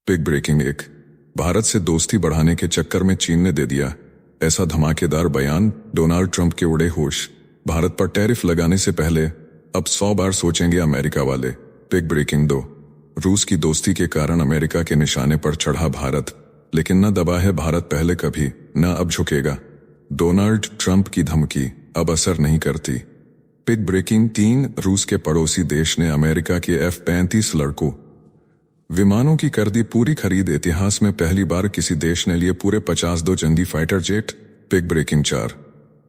Big breaking एक, भारत से दोस्ती बढ़ाने के चक्कर में चीन ने दे दिया ऐसा धमाकेदार बयान, डोनाल्ड ट्रंप के उड़े होश। भारत पर टैरिफ लगाने से पहले अब 100 बार सोचेंगे अमेरिका वाले। बिग ब्रेकिंग दो, रूस की दोस्ती के कारण अमेरिका के निशाने पर चढ़ा भारत, लेकिन न दबा है भारत पहले कभी, न अब झुकेगा। डोनाल्ड ट्रंप की धमकी अब असर नहीं करती। बिग ब्रेकिंग तीन, रूस के पड़ोसी देश ने अमेरिका के F-35 लड़ाकू विमानों की कर दी पूरी खरीद, इतिहास में पहली बार किसी देश ने लिए पूरे 52 जंगी फाइटर जेट। बिग ब्रेकिंग चार,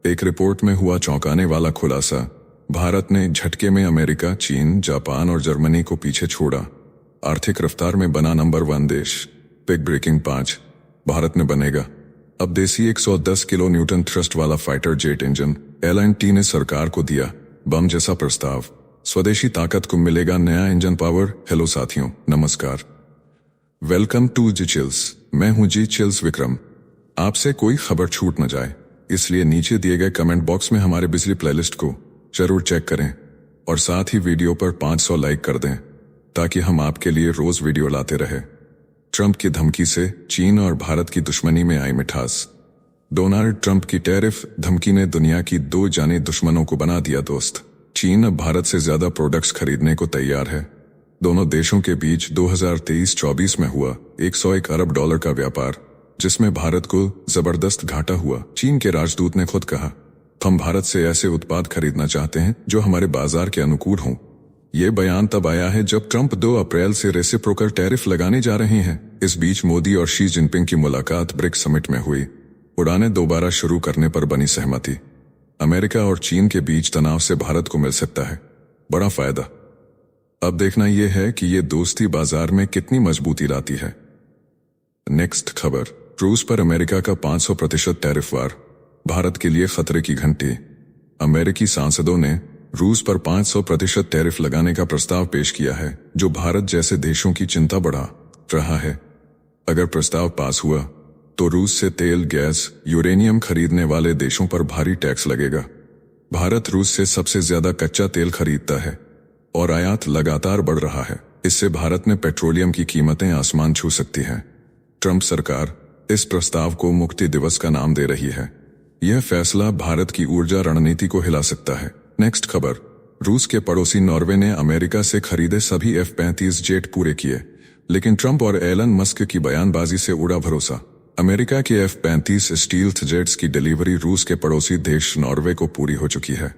एक रिपोर्ट में हुआ चौंकाने वाला खुलासा, भारत ने झटके में अमेरिका, चीन, जापान और जर्मनी को पीछे छोड़ा, आर्थिक रफ्तार में बना नंबर 1 देश। बिग ब्रेकिंग 5, भारत में बनेगा अब देसी 110 किलो न्यूटन थ्रस्ट वाला फाइटर जेट इंजन, L&T ने सरकार को दिया बम जैसा प्रस्ताव, स्वदेशी ताकत को मिलेगा नया इंजन पावर। हेलो साथियों, नमस्कार, वेलकम टू जी चिल्स। मैं हूं जी चिल्स विक्रम। आपसे कोई खबर छूट न जाए, इसलिए नीचे दिए गए कमेंट बॉक्स में हमारे बिजली प्लेलिस्ट को जरूर चेक करें और साथ ही वीडियो पर 500 लाइक कर दें ताकि हम आपके लिए रोज वीडियो लाते रहे। ट्रंप की धमकी से चीन और भारत की दुश्मनी में आई मिठास। डोनाल्ड ट्रंप की टैरिफ धमकी ने दुनिया की दो जाने दुश्मनों को बना दिया दोस्त। चीन अब भारत से ज्यादा प्रोडक्ट्स खरीदने को तैयार है। दोनों देशों के बीच 2023-24 में हुआ $101 अरब का व्यापार, जिसमें भारत को जबरदस्त घाटा हुआ। चीन के राजदूत ने खुद कहा, हम भारत से ऐसे उत्पाद खरीदना चाहते हैं जो हमारे बाजार के अनुकूल हों। ये बयान तब आया है जब ट्रंप 2 अप्रैल से रेसिप्रोकल टैरिफ लगाने जा रहे हैं। इस बीच मोदी और शी जिनपिंग की मुलाकात ब्रिक्स समिट में हुई, उड़ानें दोबारा शुरू करने पर बनी सहमति। अमेरिका और चीन के बीच तनाव से भारत को मिल सकता है बड़ा फायदा। अब देखना यह है कि ये दोस्ती बाजार में कितनी मजबूती लाती है। नेक्स्ट खबर, रूस पर अमेरिका का 500% टैरिफ वार, भारत के लिए खतरे की घंटी। अमेरिकी सांसदों ने रूस पर 500% टैरिफ लगाने का प्रस्ताव पेश किया है, जो भारत जैसे देशों की चिंता बढ़ा रहा है। अगर प्रस्ताव पास हुआ तो रूस से तेल, गैस, यूरेनियम खरीदने वाले देशों पर भारी टैक्स लगेगा। भारत रूस से सबसे ज्यादा कच्चा तेल खरीदता है और आयात लगातार बढ़ रहा है। इससे भारत में पेट्रोलियम की कीमतें आसमान छू सकती हैं। ट्रंप सरकार इस प्रस्ताव को मुक्ति दिवस का नाम दे रही है। यह फैसला भारत की ऊर्जा रणनीति को हिला सकता है। नेक्स्ट खबर, रूस के पड़ोसी नॉर्वे ने अमेरिका से खरीदे सभी F-35 जेट पूरे किए, लेकिन ट्रंप और एलन मस्क की बयानबाजी से उड़ा भरोसा। अमेरिका के F-35 स्टील्थ जेट्स की डिलीवरी रूस के पड़ोसी देश नॉर्वे को पूरी हो चुकी है।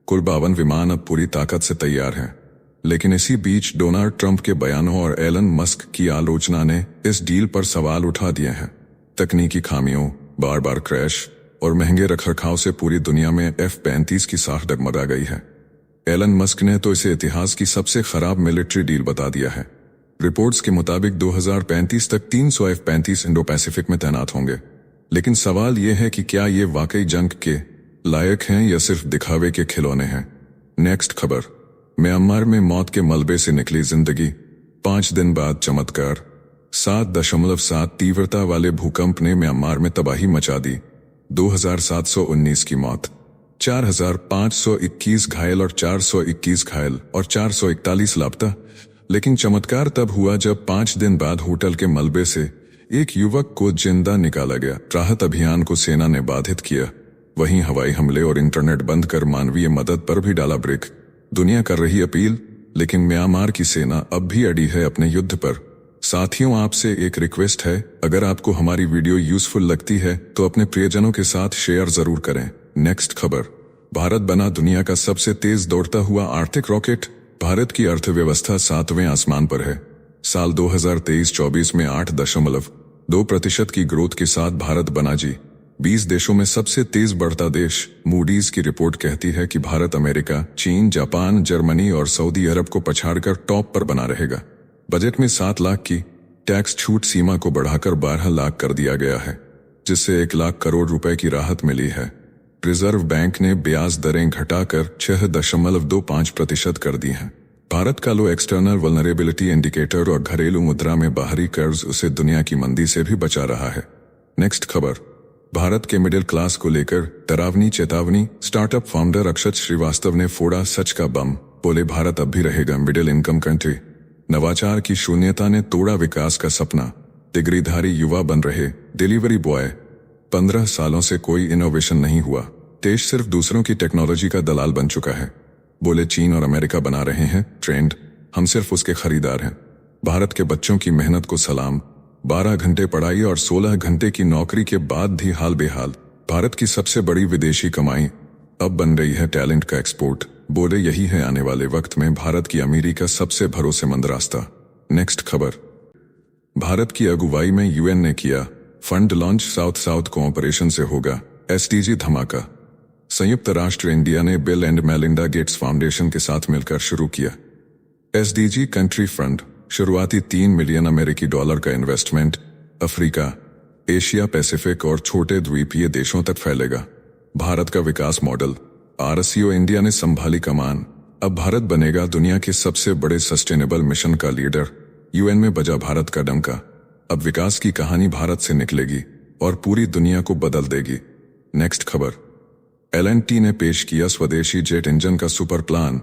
कुल 52 विमान अब पूरी ताकत से तैयार हैं। लेकिन इसी बीच डोनाल्ड ट्रंप के बयानों और एलन मस्क की आलोचना ने इस डील पर सवाल उठा दिए हैं। तकनीकी खामियों, बार बार क्रैश और महंगे रखरखाव से पूरी दुनिया में F-35 की साख डगमगा गई है। एलन मस्क ने तो इसे इतिहास की सबसे खराब मिलिट्री डील बता दिया है। रिपोर्ट्स के मुताबिक 2035 तक 300 F-35 इंडो पैसिफिक में तैनात होंगे। लेकिन सवाल यह है कि क्या ये वाकई जंग के लायक हैं या सिर्फ दिखावे के खिलौने हैं। नेक्स्ट खबर, म्यांमार में मौत के मलबे से निकली जिंदगी, 5 दिन बाद चमत्कार। 7.7 तीव्रता वाले भूकंप ने म्यांमार में तबाही मचा दी। 2719 की मौत, 4521 घायल और 441 लापता। लेकिन चमत्कार तब हुआ जब 5 दिन बाद होटल के मलबे से एक युवक को जिंदा निकाला गया। राहत अभियान को सेना ने बाधित किया। वहीं हवाई हमले और इंटरनेट बंद कर मानवीय मदद पर भी डाला ब्रेक। दुनिया कर रही अपील, लेकिन म्यांमार की सेना अब भी अड़ी है अपने युद्ध पर। साथियों, आपसे एक रिक्वेस्ट है, अगर आपको हमारी वीडियो यूजफुल लगती है तो अपने प्रियजनों के साथ शेयर जरूर करें। नेक्स्ट खबर, भारत बना दुनिया का सबसे तेज दौड़ता हुआ आर्थिक रॉकेट। भारत की अर्थव्यवस्था 7वें आसमान पर है। साल 2023-24 में 8.2% की ग्रोथ के साथ भारत बना G20 देशों में सबसे तेज बढ़ता देश। मूडीज की रिपोर्ट कहती है कि भारत अमेरिका, चीन, जापान, जर्मनी और सऊदी अरब को पछाड़कर टॉप पर बना रहेगा। बजट में 7 लाख की टैक्स छूट सीमा को बढ़ाकर 12 लाख कर दिया गया है, जिससे 1 लाख करोड़ रुपए की राहत मिली है। रिजर्व बैंक ने ब्याज दरें घटाकर 6.25% कर दी हैं। भारत का लो एक्सटर्नल वल्नरेबिलिटी इंडिकेटर और घरेलू मुद्रा में बाहरी कर्ज उसे दुनिया की मंदी से भी बचा रहा है। नेक्स्ट खबर, भारत के मिडिल क्लास को लेकर डरावनी चेतावनी। स्टार्टअप फाउंडर अक्षत श्रीवास्तव ने फोड़ा सच का बम, बोले भारत अब भी रहेगा मिडिल इनकम कंट्री। नवाचार की शून्यता ने तोड़ा विकास का सपना। डिग्रीधारी युवा बन रहे डिलीवरी बॉय। 15 सालों से कोई इनोवेशन नहीं हुआ। देश सिर्फ दूसरों की टेक्नोलॉजी का दलाल बन चुका है। बोले चीन और अमेरिका बना रहे हैं ट्रेंड, हम सिर्फ उसके खरीदार हैं। भारत के बच्चों की मेहनत को सलाम। 12 घंटे पढ़ाई और 16 घंटे की नौकरी के बाद भी हाल बेहाल। भारत की सबसे बड़ी विदेशी कमाई अब बन रही है टैलेंट का एक्सपोर्ट। बोले यही है आने वाले वक्त में भारत की अमीरी का सबसे भरोसेमंद रास्ता। नेक्स्ट खबर। भारत की अगुवाई में यूएन ने किया fund launch. South south cooperation से होगा एसडीजी धमाका। संयुक्त राष्ट्र इंडिया ने bill and Melinda Gates foundation के साथ मिलकर शुरू किया एसडीजी कंट्री फंड। शुरुआती 3 मिलियन अमेरिकी डॉलर का इन्वेस्टमेंट अफ्रीका, एशिया पैसिफिक और छोटे द्वीपीय देशों तक फैलेगा। भारत का विकास मॉडल। आरसीओ इंडिया ने संभाली कमान। अब भारत बनेगा दुनिया के सबसे बड़े सस्टेनेबल मिशन का लीडर। यूएन में बजा भारत का डंका। अब विकास की कहानी भारत से निकलेगी और पूरी दुनिया को बदल देगी। नेक्स्ट खबर। एलएनटी ने पेश किया स्वदेशी जेट इंजन का सुपर प्लान।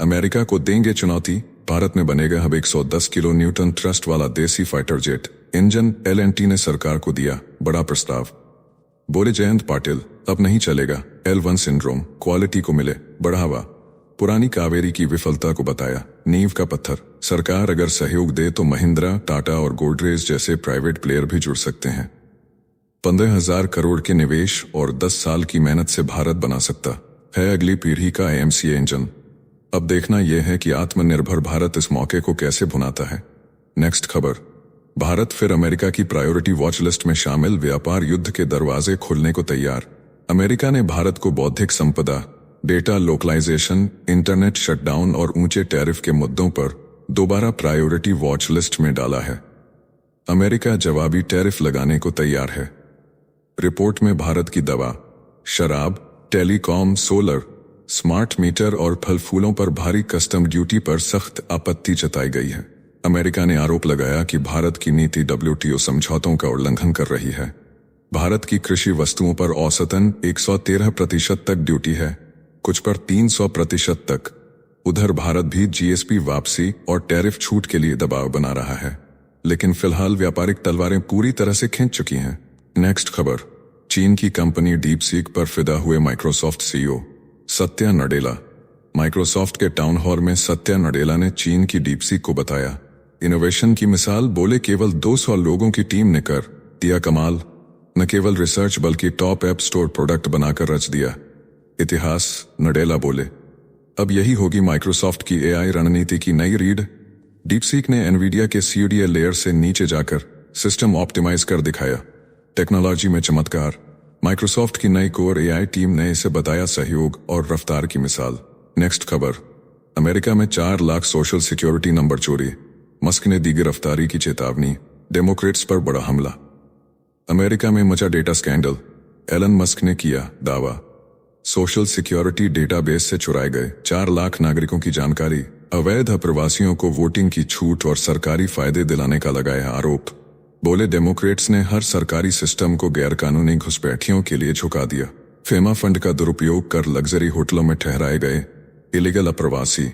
अमेरिका को देंगे चुनौती। भारत में बनेगा अब 110 किलो न्यूटन थ्रस्ट वाला देसी फाइटर जेट इंजन। एलएनटी ने सरकार को दिया बड़ा प्रस्ताव। बोले जयंत पाटिल अब नहीं चलेगा L1 सिंड्रोम, क्वालिटी को मिले बढ़ावा। पुरानी कावेरी की विफलता को बताया नींव का पत्थर। सरकार अगर सहयोग दे तो महिंद्रा, टाटा और गोडरेज जैसे प्राइवेट प्लेयर भी जुड़ सकते हैं। 15,000 करोड़ के निवेश और 10 साल की मेहनत से भारत बना सकता है अगली पीढ़ी का AMCA इंजन। अब देखना यह है कि आत्मनिर्भर भारत इस मौके को कैसे भुनाता है। नेक्स्ट खबर। भारत फिर अमेरिका की प्रायोरिटी वॉच लिस्ट में शामिल। व्यापार युद्ध के दरवाजे खुलने को तैयार। अमेरिका ने भारत को बौद्धिक संपदा, डेटा लोकलाइजेशन, इंटरनेट शटडाउन और ऊंचे टैरिफ के मुद्दों पर दोबारा प्रायोरिटी वॉच लिस्ट में डाला है। अमेरिका जवाबी टैरिफ लगाने को तैयार है। रिपोर्ट में भारत की दवा, शराब, टेलीकॉम, सोलर, स्मार्ट मीटर और फल फूलों पर भारी कस्टम ड्यूटी पर सख्त आपत्ति जताई गई है। अमेरिका ने आरोप लगाया कि भारत की नीति WTO समझौतों का उल्लंघन कर रही है। भारत की कृषि वस्तुओं पर औसतन 113% तक ड्यूटी है, कुछ पर 300% तक। उधर भारत भी GSP वापसी और टैरिफ छूट के लिए दबाव बना रहा है, लेकिन फिलहाल व्यापारिक तलवारें पूरी तरह से खींच चुकी हैं। नेक्स्ट खबर। चीन की कंपनी डीपसीक पर फिदा हुए Microsoft CEO Satya Nadella. Microsoft के टाउन हॉल में सत्या नडेला ने चीन की डीपसीक को बताया इनोवेशन की मिसाल। बोले केवल 200 लोगों की टीम ने कर दिया कमाल। न केवल रिसर्च बल्कि टॉप ऐप स्टोर प्रोडक्ट बनाकर रच दिया इतिहास। नडेला बोले अब यही होगी माइक्रोसॉफ्ट की AI रणनीति की नई रीड। डीपसीक ने एनवीडिया के CUDA लेयर से नीचे जाकर सिस्टम ऑप्टिमाइज कर दिखाया। टेक्नोलॉजी में चमत्कार। माइक्रोसॉफ्ट की नई कोर AI टीम ने इसे बताया सहयोग और रफ्तार की मिसाल। नेक्स्ट खबर। अमेरिका में 4 लाख सोशल सिक्योरिटी नंबर चोरी। मस्क ने दी गिरफ्तारी की चेतावनी। डेमोक्रेट्स पर बड़ा हमला। अमेरिका में मचा डेटा स्कैंडल। एलन मस्क ने किया दावा सोशल सिक्योरिटी डेटाबेस से चुराए गए 4 लाख नागरिकों की जानकारी। अवैध अप्रवासियों को वोटिंग की छूट और सरकारी फायदे दिलाने का लगाया आरोप। बोले डेमोक्रेट्स ने हर सरकारी सिस्टम को गैरकानूनी घुसपैठियों के लिए झुका दिया। फेमा फंड का दुरुपयोग कर लग्जरी होटलों में ठहराए गए इलीगल अप्रवासी।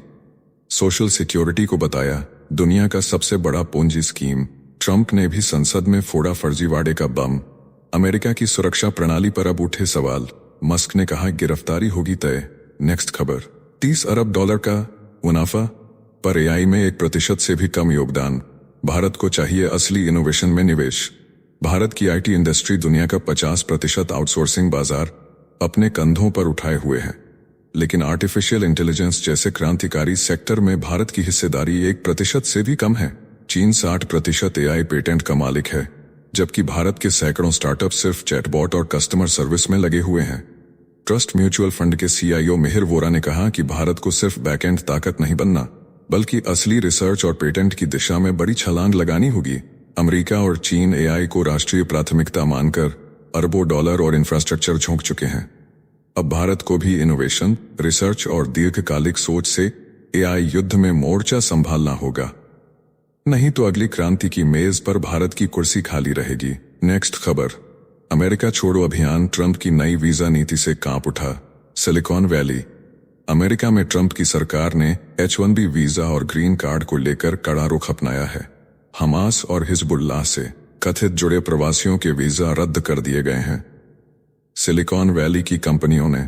सोशल सिक्योरिटी को बताया दुनिया का सबसे बड़ा पूंजी स्कीम। ट्रंप ने भी संसद में फोड़ा फर्जीवाड़े का बम। अमेरिका की सुरक्षा प्रणाली पर अब उठे सवाल। मस्क ने कहा गिरफ्तारी होगी तय। नेक्स्ट खबर। 30 अरब डॉलर का मुनाफा पर AI में 1% से भी कम योगदान। भारत को चाहिए असली इनोवेशन में निवेश। भारत की IT इंडस्ट्री दुनिया का 50% आउटसोर्सिंग बाजार अपने कंधों पर उठाए हुए है, लेकिन आर्टिफिशियल इंटेलिजेंस जैसे क्रांतिकारी सेक्टर में भारत की हिस्सेदारी 1% से भी कम है। चीन 60% AI पेटेंट का मालिक है, जबकि भारत के सैकड़ों स्टार्टअप सिर्फ चैटबॉट और कस्टमर सर्विस में लगे हुए हैं। ट्रस्ट म्यूचुअल फंड के CIO मिहिर वोरा ने कहा कि भारत को सिर्फ बैकएंड ताकत नहीं बनना, बल्कि असली रिसर्च और पेटेंट की दिशा में बड़ी छलांग लगानी होगी। अमेरिका और चीन AI को राष्ट्रीय प्राथमिकता मानकर अरबों डॉलर और इंफ्रास्ट्रक्चर झोंक चुके हैं। अब भारत को भी इनोवेशन, रिसर्च और दीर्घकालिक सोच से AI युद्ध में मोर्चा संभालना होगा, नहीं तो अगली क्रांति की मेज पर भारत की कुर्सी खाली रहेगी। नेक्स्ट खबर। अमेरिका छोड़ो अभियान। ट्रंप की नई वीजा नीति से कांप उठा सिलिकॉन वैली। अमेरिका में ट्रंप की सरकार ने H-1B वीजा और ग्रीन कार्ड को लेकर कड़ा रुख अपनाया है। हमास और हिजबुल्लाह से कथित जुड़े प्रवासियों के वीजा रद्द कर दिए गए हैं। सिलिकॉन वैली की कंपनियों ने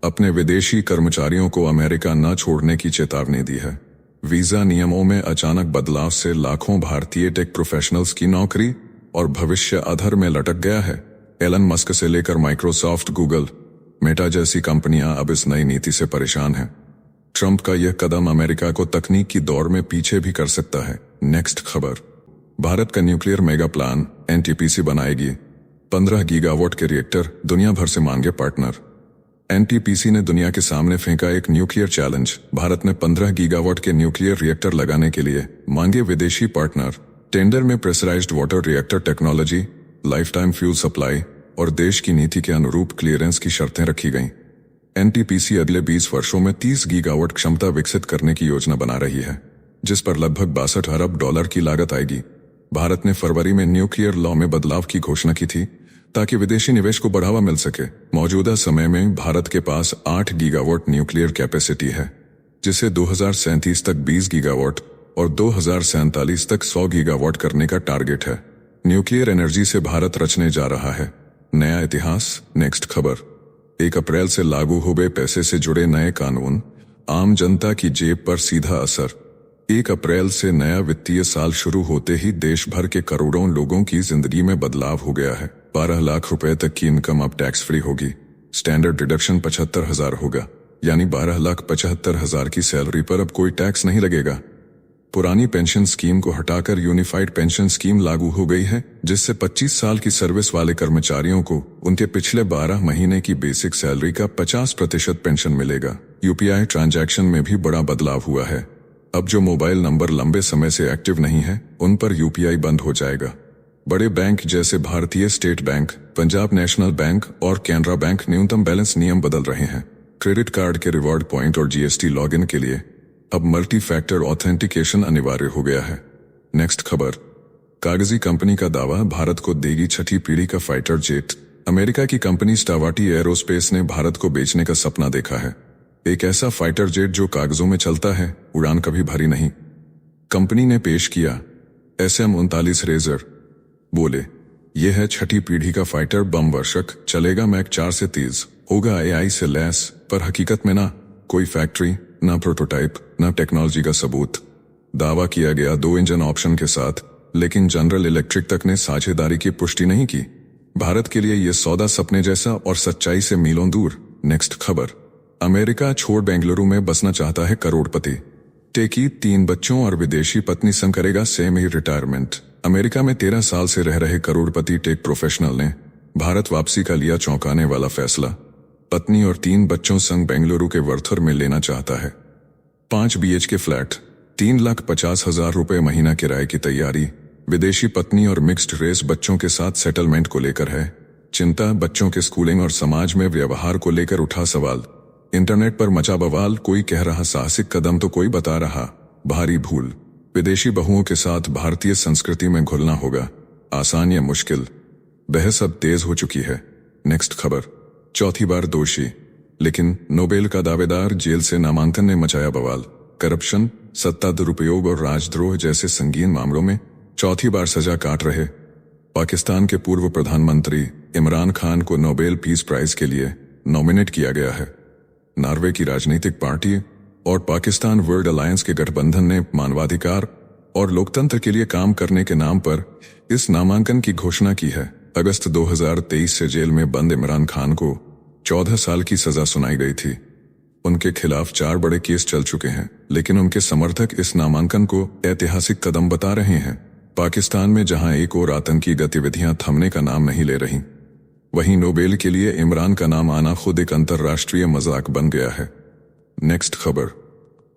अपने विदेशी कर्मचारियों को अमेरिका न छोड़ने की चेतावनी दी है। वीजा नियमों में अचानक बदलाव से लाखों भारतीय टेक प्रोफेशनल्स की नौकरी और भविष्य अधर में लटक गया है। एलन मस्क से लेकर माइक्रोसॉफ्ट, गूगल, मेटा जैसी कंपनियां अब इस नई नीति से परेशान हैं। ट्रंप का यह कदम अमेरिका को तकनीक की दौड़ में पीछे भी कर सकता है। नेक्स्ट खबर, भारत का न्यूक्लियर मेगा प्लान NTPC बनाएगी 15 गीगावाट के रिएक्टर, दुनिया भर से मांगे पार्टनर। NTPC ने दुनिया के सामने फेंका एक न्यूक्लियर चैलेंज। भारत ने 15 गीगावाट के न्यूक्लियर रिएक्टर लगाने के लिए मांगे विदेशी पार्टनर। टेंडर में pressurised water reactor technology, life time fuel supply और देश की नीति के अनुरूप क्लियरेंस की शर्तें रखी गईं। NTPC अगले 20 वर्षों में 30 गीगावाट क्षमता विकसित करने की योजना बना रही है, जिस पर लगभग $62 अरब की लागत आएगी। भारत ने फरवरी में न्यूक्लियर लॉ में बदलाव की घोषणा की थी ताकि विदेशी निवेश को बढ़ावा मिल सके। मौजूदा समय में भारत के पास 8 गीगावाट न्यूक्लियर कैपेसिटी है, जिसे 2037 तक 20 गीगावाट और 2047 तक 100 गीगावाट करने का टारगेट है। न्यूक्लियर एनर्जी से भारत रचने जा रहा है नया इतिहास। नेक्स्ट खबर, 1 अप्रैल से लागू हुए पैसे से जुड़े नए कानून, आम जनता की जेब पर सीधा असर। 1 अप्रैल से नया वित्तीय साल शुरू होते ही देश भर के करोड़ों लोगों की जिंदगी में बदलाव हो गया है। 12 लाख रुपए तक की इनकम अब टैक्स फ्री होगी। स्टैंडर्ड डिडक्शन 75,000 होगा, यानी 12,75,000 की सैलरी पर अब कोई टैक्स नहीं लगेगा। पुरानी पेंशन स्कीम को हटाकर यूनिफाइड पेंशन स्कीम लागू हो गई है, जिससे 25 साल की सर्विस वाले कर्मचारियों को उनके पिछले 12 महीने की बेसिक सैलरी का 50% पेंशन मिलेगा। UPI ट्रांजैक्शन में भी बड़ा बदलाव हुआ है। अब जो मोबाइल नंबर लंबे समय से एक्टिव नहीं है, उन पर UPI बंद हो जाएगा। बड़े बैंक जैसे भारतीय state bank, Punjab national bank और कैनरा बैंक न्यूनतम बैलेंस नियम बदल रहे हैं। क्रेडिट कार्ड के रिवॉर्ड पॉइंट और GST लॉगिन के लिए अब मल्टी फैक्टर ऑथेंटिकेशन अनिवार्य हो गया है। नेक्स्ट खबर, कागजी कंपनी का दावा, भारत को देगी 6ठी पीढ़ी का फाइटर जेट। अमेरिका की कंपनी स्टावाटी एरोस्पेस ने भारत को बेचने का सपना देखा है। एक ऐसा फाइटर जेट जो कागजों में चलता है, उड़ान कभी भरी नहीं। कंपनी ने पेश किया SM-39 रेजर। बोले, यह है 6ठी पीढ़ी का फाइटर बम वर्षक, चलेगा मैक 4 से तेज, होगा AI से लैस, पर हकीकत में ना कोई फैक्ट्री, ना प्रोटोटाइप, ना टेक्नोलॉजी का सबूत। दावा किया गया 2 इंजन ऑप्शन के साथ, लेकिन जनरल इलेक्ट्रिक तक ने साझेदारी की पुष्टि नहीं की। भारत के लिए यह सौदा सपने जैसा और सच्चाई से मीलों दूर। नेक्स्ट खबर, अमेरिका छोड़ बेंगलुरु में बसना चाहता है करोड़पति। टेकी 3 बच्चों और विदेशी पत्नी संग करेगा सेमी रिटायरमेंट। अमेरिका में 13 साल से रह रहे करोड़पति टेक प्रोफेशनल ने भारत वापसी का लिया चौंकाने वाला फैसला। पत्नी और 3 बच्चों संग बेंगलुरु के वर्थर में लेना चाहता है। 5 BHK फ्लैट, 3,50,000 रुपए महीना किराए की तैयारी। विदेशी पत्नी और मिक्स्ड रेस बच्चों के साथ सेटलमेंट को लेकर है चिंता। बच्चों के स्कूलिंग और समाज में व्यवहार को लेकर उठा सवाल। इंटरनेट पर मचा बवाल, कोई कह रहा साहसिक कदम तो कोई बता रहा भारी भूल। विदेशी बहुओं के साथ भारतीय संस्कृति में घुलना होगा, आसान या मुश्किल? बहस अब तेज हो चुकी है। नेक्स्ट खबर, 4थी बार दोषी लेकिन नोबेल का दावेदार, जेल से नामांकन ने मचाया बवाल। करप्शन, सत्ता दुरुपयोग और राजद्रोह जैसे संगीन मामलों में 4थी बार सजा काट रहे पाकिस्तान के पूर्व प्रधानमंत्री इमरान खान को नोबेल पीस प्राइज के लिए नॉमिनेट किया गया है। नॉर्वे की राजनीतिक पार्टी और पाकिस्तान वर्ल्ड अलायंस के गठबंधन ने मानवाधिकार और लोकतंत्र के लिए काम करने के नाम पर इस नामांकन की घोषणा की है। अगस्त 2023 से जेल में बंद इमरान खान को 14 साल की सजा सुनाई गई थी। उनके खिलाफ 4 बड़े केस चल चुके हैं, लेकिन उनके समर्थक इस नामांकन को ऐतिहासिक कदम बता रहे हैं। पाकिस्तान में जहां एक और आतंकी गतिविधियां थमने का नाम नहीं ले रही, वहीं नोबेल के लिए इमरान का नाम आना खुद एक अंतर्राष्ट्रीय मजाक बन गया है। नेक्स्ट खबर,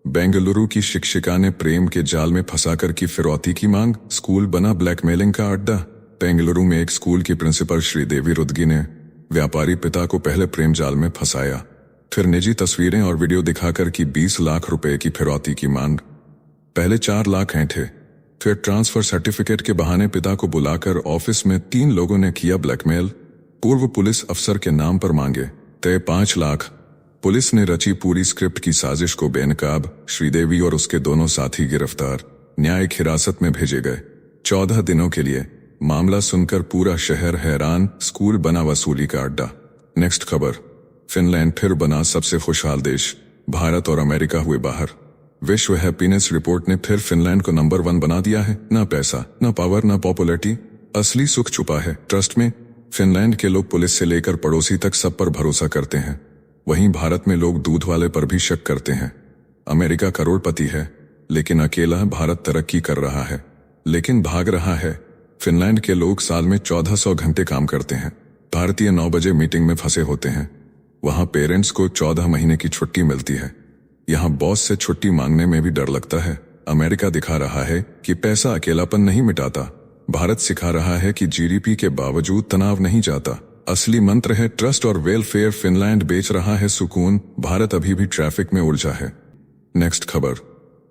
बेंगलुरु की शिक्षिका ने प्रेम के जाल में फंसाकर की फिरौती की मांग, स्कूल बना ब्लैकमेलिंग का अड्डा। बेंगलुरु में एक स्कूल की प्रिंसिपल श्रीदेवी रुदगी ने व्यापारी पिता को पहले प्रेम जाल में फंसाया, फिर निजी तस्वीरें और वीडियो दिखाकर की 20 लाख रुपए की फिरौती की मांग। पहले 4 लाख ऐंठे, फिर ट्रांसफर सर्टिफिकेट के बहाने पिता को बुलाकर ऑफिस में 3 लोगों ने किया ब्लैकमेल। पूर्व पुलिस अफसर के नाम पर मांगे तय 5 लाख। पुलिस ने रची पूरी स्क्रिप्ट की साजिश को बेनकाब, श्रीदेवी और उसके दोनों साथी गिरफ्तार, न्यायिक हिरासत में भेजे गए 14 दिनों के लिए। मामला सुनकर पूरा शहर हैरान, स्कूल बना वसूली का अड्डा। नेक्स्ट खबर, फिनलैंड फिर बना सबसे खुशहाल देश, भारत और अमेरिका हुए बाहर। विश्व हैप्पीनेस रिपोर्ट ने फिर फिनलैंड को नंबर 1 बना दिया है। ना पैसा, ना पावर, ना पॉपुलैरिटी, असली सुख छुपा है ट्रस्ट में। फिनलैंड के लोग पुलिस से लेकर पड़ोसी तक सब पर भरोसा करते हैं। वहीं भारत में लोग दूध वाले पर भी शक करते हैं। अमेरिका करोड़पति है, लेकिन अकेला भारत तरक्की कर रहा है, लेकिन भाग रहा है। फिनलैंड के लोग साल में 1400 घंटे काम करते हैं। भारतीय 9 बजे मीटिंग में फंसे होते हैं। वहां पेरेंट्स को 14 महीने की छुट्टी मिलती है। यहाँ बॉस से छुट्टी मांगने में भी डर लगता है। अमेरिका दिखा रहा है कि पैसा अकेलापन नहीं मिटाता। भारत सिखा रहा है कि जीडीपी के बावजूद तनाव नहीं जाता। असली मंत्र है ट्रस्ट और वेलफेयर। फिनलैंड बेच रहा है सुकून, भारत अभी भी ट्रैफिक में उलझा है। नेक्स्ट खबर,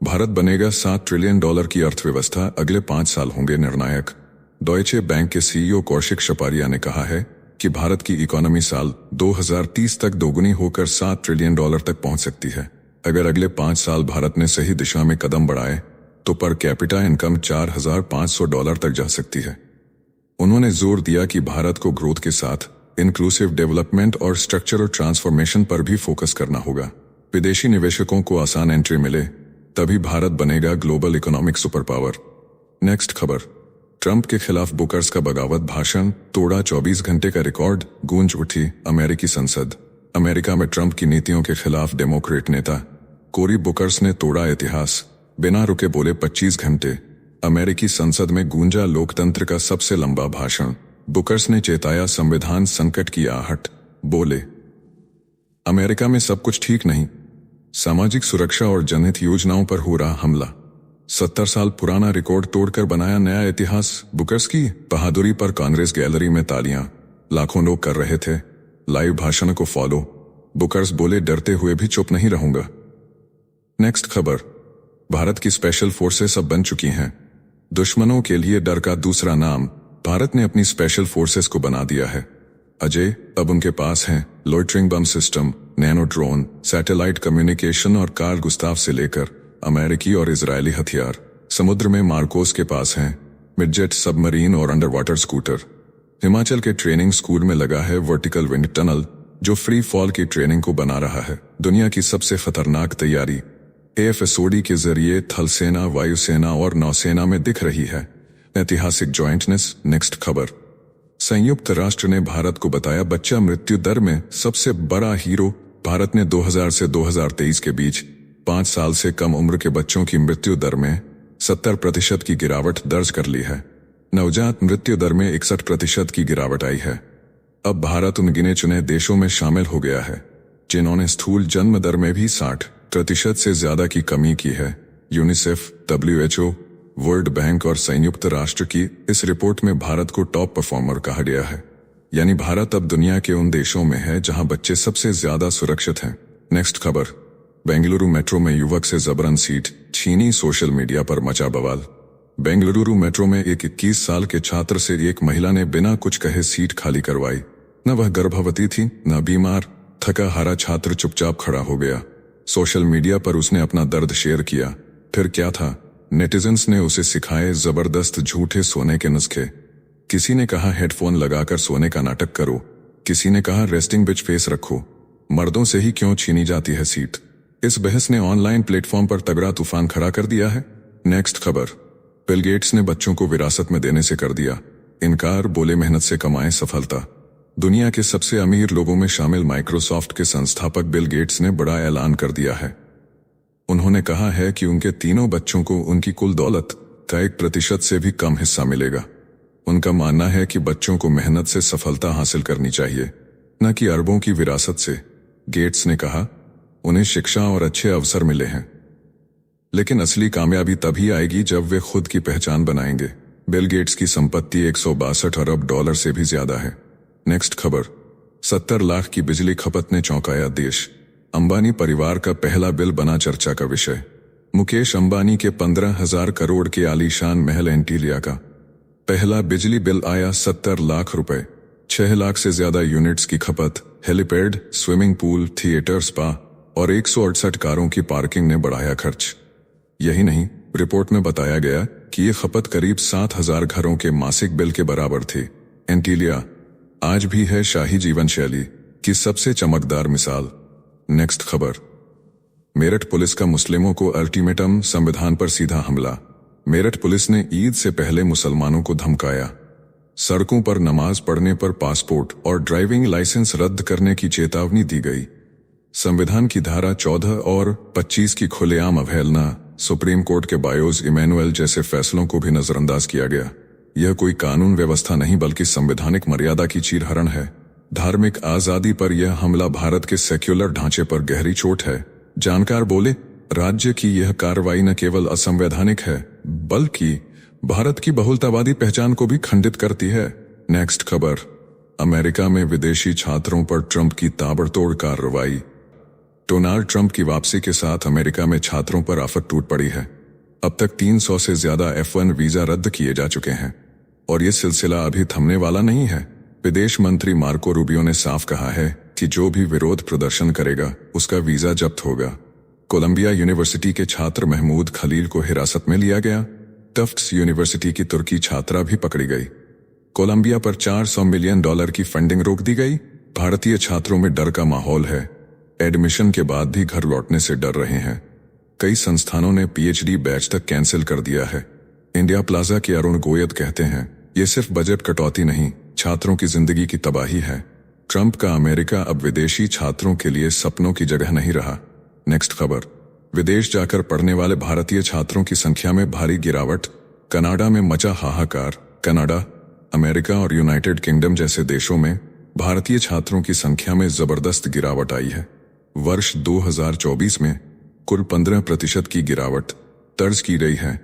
भारत बनेगा $7 ट्रिलियन की अर्थव्यवस्था, अगले 5 साल होंगे निर्णायक। डॉयचे बैंक के सीईओ कौशिक शपारिया ने कहा है कि भारत की इकोनॉमी साल 2030 तक दोगुनी होकर $7 ट्रिलियन तक पहुंच सकती है। अगर अगले 5 साल भारत ने सही दिशा में कदम बढ़ाए तो पर कैपिटा इनकम $4,500 तक जा सकती है। उन्होंने जोर दिया कि भारत को ग्रोथ के साथ इंक्लूसिव डेवलपमेंट और स्ट्रक्चरल ट्रांसफॉर्मेशन पर भी फोकस करना होगा। विदेशी निवेशकों को आसान एंट्री मिले तभी भारत बनेगा global economic super power. Next खबर, ट्रंप के खिलाफ बुकर्स का बगावत भाषण, तोड़ा 24 घंटे का रिकॉर्ड, गूंज उठी अमेरिकी संसद। अमेरिका में ट्रंप की नीतियों के खिलाफ डेमोक्रेट नेता कोरी बुकर्स ने तोड़ा इतिहास, बिना रुके बोले 25 घंटे। अमेरिकी संसद में गूंजा लोकतंत्र का सबसे लंबा भाषण। बुकर्स ने चेताया संविधान संकट की आहट, बोले अमेरिका में सब कुछ ठीक नहीं, सामाजिक सुरक्षा और जनहित योजनाओं पर हो रहा हमला। 70 साल पुराना रिकॉर्ड तोड़कर बनाया नया इतिहास। बुकर्स की बहादुरी पर कांग्रेस गैलरी में तालियां, लाखों लोग कर रहे थे लाइव भाषण को फॉलो। बुकर्स बोले डरते हुए भी चुप नहीं रहूंगा। नेक्स्ट खबर, भारत की स्पेशल फोर्सेस अब बन चुकी हैं दुश्मनों के लिए डर का दूसरा नाम। भारत ने अपनी स्पेशल फोर्सेस को बना दिया है अजय। अब उनके पास हैं loitering bomb system, nano drone, satellite communication और कार्ल गुस्ताव से लेकर अमेरिकी और इजरायली हथियार। समुद्र में मार्कोस के पास हैं मिडजेट सबमरीन और अंडर वाटर स्कूटर। हिमाचल के ट्रेनिंग स्कूल में लगा है वर्टिकल विंड टनल, जो फ्री फॉल की ट्रेनिंग को बना रहा है। दुनिया की सबसे खतरनाक तैयारी AFSOD के जरिए थल सेना, वायुसेना और नौसेना में दिख रही है ऐतिहासिक जॉइंटनेस। नेक्स्ट खबर, संयुक्त राष्ट्र ने भारत को बताया बच्चा मृत्यु दर में सबसे बड़ा हीरो। भारत ने 2000 से 2023 के बीच 5 साल से कम उम्र के बच्चों की मृत्यु दर में 70% की गिरावट दर्ज कर ली है। नवजात मृत्यु दर में 61% की गिरावट आई है। अब भारत उन गिने चुने देशों में शामिल हो गया है जिन्होंने स्थूल जन्म दर में भी 60% से ज्यादा की कमी की है। यूनिसेफ, WHO, वर्ल्ड बैंक और संयुक्त राष्ट्र की इस रिपोर्ट में भारत को टॉप परफॉर्मर कहा गया है। यानी भारत अब दुनिया के उन देशों में है जहां बच्चे सबसे ज्यादा सुरक्षित हैं। नेक्स्ट खबर, बेंगलुरु मेट्रो में युवक से जबरन सीट छीनी, सोशल मीडिया पर मचा बवाल। बेंगलुरु मेट्रो में एक 21 साल के छात्र से एक महिला ने बिना कुछ कहे सीट खाली करवाई। न वह गर्भवती थी न बीमार। थका हारा छात्र चुपचाप खड़ा हो गया। सोशल मीडिया पर उसने अपना दर्द शेयर किया। फिर क्या था, नेटिजन्स ने उसे सिखाए जबरदस्त झूठे सोने के नुस्खे। किसी ने कहा हेडफोन लगाकर सोने का नाटक करो, किसी ने कहा रेस्टिंग बिच फेस रखो, मर्दों से ही क्यों छीनी जाती है सीट। इस बहस ने ऑनलाइन प्लेटफॉर्म पर तगड़ा तूफान खड़ा कर दिया है। नेक्स्ट खबर, बिल गेट्स ने बच्चों को विरासत में देने से कर दिया इनकार, बोले मेहनत से कमाएं सफलता। दुनिया के सबसे अमीर लोगों में शामिल माइक्रोसॉफ्ट के संस्थापक बिल गेट्स ने बड़ा ऐलान कर दिया है। उन्होंने कहा है कि उनके तीनों बच्चों को उनकी कुल दौलत का 1% से भी कम हिस्सा मिलेगा। उनका मानना है कि बच्चों को मेहनत से सफलता हासिल करनी चाहिए, न कि अरबों की विरासत से। गेट्स ने कहा उन्हें शिक्षा और अच्छे अवसर मिले हैं, लेकिन असली कामयाबी तभी आएगी जब वे खुद की पहचान बनाएंगे। बिल गेट्स की संपत्ति $162 अरब से भी ज्यादा है। नेक्स्ट खबर, 70 लाख की बिजली खपत ने चौंकाया देश। अंबानी परिवार का पहला बिल बना चर्चा का विषय। मुकेश अंबानी के 15,000 करोड़ के आलीशान महल एंटीलिया का पहला बिजली बिल आया 70 लाख रुपए। 6 लाख से ज्यादा यूनिट्स की खपत, helipad, swimming pool, theatre, spa और 168 कारों की पार्किंग ने बढ़ाया खर्च। यही नहीं, रिपोर्ट में बताया गया कि ये खपत करीब 7,000 घरों के मासिक बिल के बराबर थी। एंटीलिया आज भी है शाही जीवन शैली की सबसे चमकदार मिसाल। नेक्स्ट खबर। मेरठ पुलिस का मुस्लिमों को अल्टीमेटम, संविधान पर सीधा हमला। मेरठ पुलिस ने ईद से पहले मुसलमानों को धमकाया। सड़कों पर नमाज पढ़ने पर पासपोर्ट और ड्राइविंग लाइसेंस रद्द करने की चेतावनी दी गई। संविधान की धारा 14 और 25 की खुलेआम अवहेलना, सुप्रीम कोर्ट के बायोस इमैनुअल जैसे फैसलों को भी नजरअंदाज किया गया। यह कोई कानून व्यवस्था नहीं बल्कि संवैधानिक मर्यादा की चीरहरण है। धार्मिक आजादी पर यह हमला भारत के सेक्युलर ढांचे पर गहरी चोट है। जानकार बोले, राज्य की यह कार्रवाई न केवल असंवैधानिक है बल्कि भारत की बहुलतावादी पहचान को भी खंडित करती है। नेक्स्ट खबर। अमेरिका में विदेशी छात्रों पर ट्रंप की ताबड़तोड़ कार्रवाई। डोनाल्ड ट्रंप की वापसी के साथ अमेरिका में छात्रों पर आफत टूट पड़ी है। अब तक 300 से ज्यादा F1 वीजा रद्द किए जा चुके हैं और ये सिलसिला अभी थमने वाला नहीं है। विदेश मंत्री मार्को रूबियो ने साफ कहा है कि जो भी विरोध प्रदर्शन करेगा उसका वीजा जब्त होगा। कोलंबिया यूनिवर्सिटी के छात्र महमूद खलील को हिरासत में लिया गया। टफ्ट्स यूनिवर्सिटी की तुर्की छात्रा भी पकड़ी गई। कोलंबिया पर $400 मिलियन की फंडिंग रोक दी गई। भारतीय छात्रों में डर का माहौल है। एडमिशन के बाद भी घर लौटने से डर रहे हैं। कई संस्थानों ने PhD बैच तक कैंसिल कर दिया है। इंडिया प्लाजा के अरुण गोयत कहते हैं, ये सिर्फ बजट कटौती नहीं, छात्रों की जिंदगी की तबाही है। ट्रंप का अमेरिका अब विदेशी छात्रों के लिए सपनों की जगह नहीं रहा। नेक्स्ट खबर। विदेश जाकर पढ़ने वाले भारतीय छात्रों की संख्या में भारी गिरावट। कनाडा में मचा हाहाकार। कनाडा, अमेरिका और यूनाइटेड किंगडम जैसे देशों में भारतीय छात्रों की संख्या में जबरदस्त गिरावट आई है। वर्ष 2024 में कुल 15% की गिरावट दर्ज की गई है।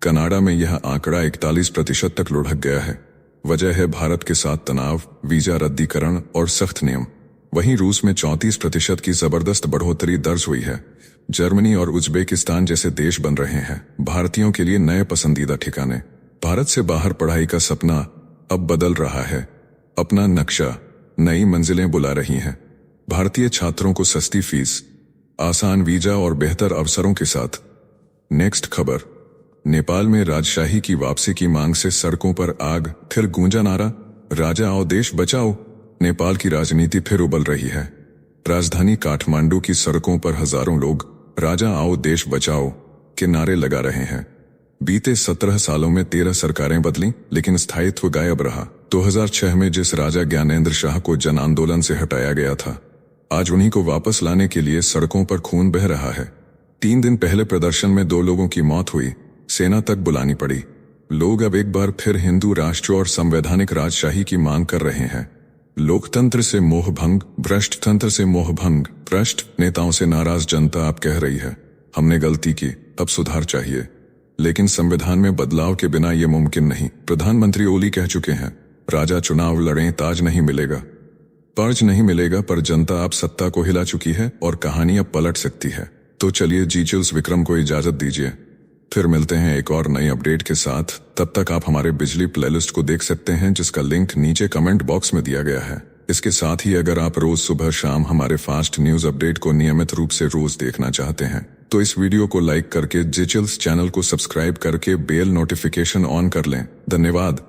कनाडा में यह आंकड़ा 41% तक लुढ़क गया है। वजह है भारत के साथ तनाव, वीजा रद्दीकरण और सख्त नियम। वहीं रूस में 34% की जबरदस्त बढ़ोतरी दर्ज हुई है। जर्मनी और उज्बेकिस्तान जैसे देश बन रहे हैं भारतीयों के लिए नए पसंदीदा ठिकाने। भारत से बाहर पढ़ाई का सपना अब बदल रहा है। अपना नक्शा, नई मंजिलें बुला रही हैं। भारतीय छात्रों को सस्ती फीस, आसान वीजा और बेहतर अवसरों के साथ। नेक्स्ट खबर। नेपाल में राजशाही की वापसी की मांग से सड़कों पर आग, फिर गूंजा नारा, राजा आओ देश बचाओ। नेपाल की राजनीति फिर उबल रही है। राजधानी काठमांडू की सड़कों पर हजारों लोग राजा आओ देश बचाओ के नारे लगा रहे हैं। बीते 17 सालों में 13 सरकारें बदली लेकिन स्थायित्व गायब रहा। 2006 में जिस राजा ज्ञानेंद्र शाह को जन आंदोलन से हटाया गया था, आज उन्हीं को वापस लाने के लिए सड़कों पर खून बह रहा है। 3 दिन पहले प्रदर्शन में 2 लोगों की मौत हुई, सेना तक बुलानी पड़ी। लोग अब एक बार फिर हिंदू राष्ट्र और संवैधानिक राजशाही की मांग कर रहे हैं। लोकतंत्र से मोहभंग, भ्रष्ट तंत्र से मोहभंग। भ्रष्ट नेताओं से नाराज जनता अब कह रही है, हमने गलती की, अब सुधार चाहिए। लेकिन संविधान में बदलाव के बिना ये मुमकिन नहीं। प्रधानमंत्री ओली कह चुके हैं, राजा चुनाव लड़ें, ताज नहीं मिलेगा, पर्ज नहीं मिलेगा, पर जनता अब सत्ता को हिला चुकी है और कहानी अब पलट सकती है। तो चलिए जीचिल्स विक्रम को इजाजत दीजिए, फिर मिलते हैं एक और नई अपडेट के साथ। तब तक आप हमारे बिजली प्लेलिस्ट को देख सकते हैं जिसका लिंक नीचे कमेंट बॉक्स में दिया गया है। इसके साथ ही अगर आप रोज सुबह शाम हमारे फास्ट न्यूज अपडेट को नियमित रूप से रोज देखना चाहते हैं तो इस वीडियो को लाइक करके जीचिल्स चैनल को सब्सक्राइब करके बेल नोटिफिकेशन ऑन कर लें। धन्यवाद।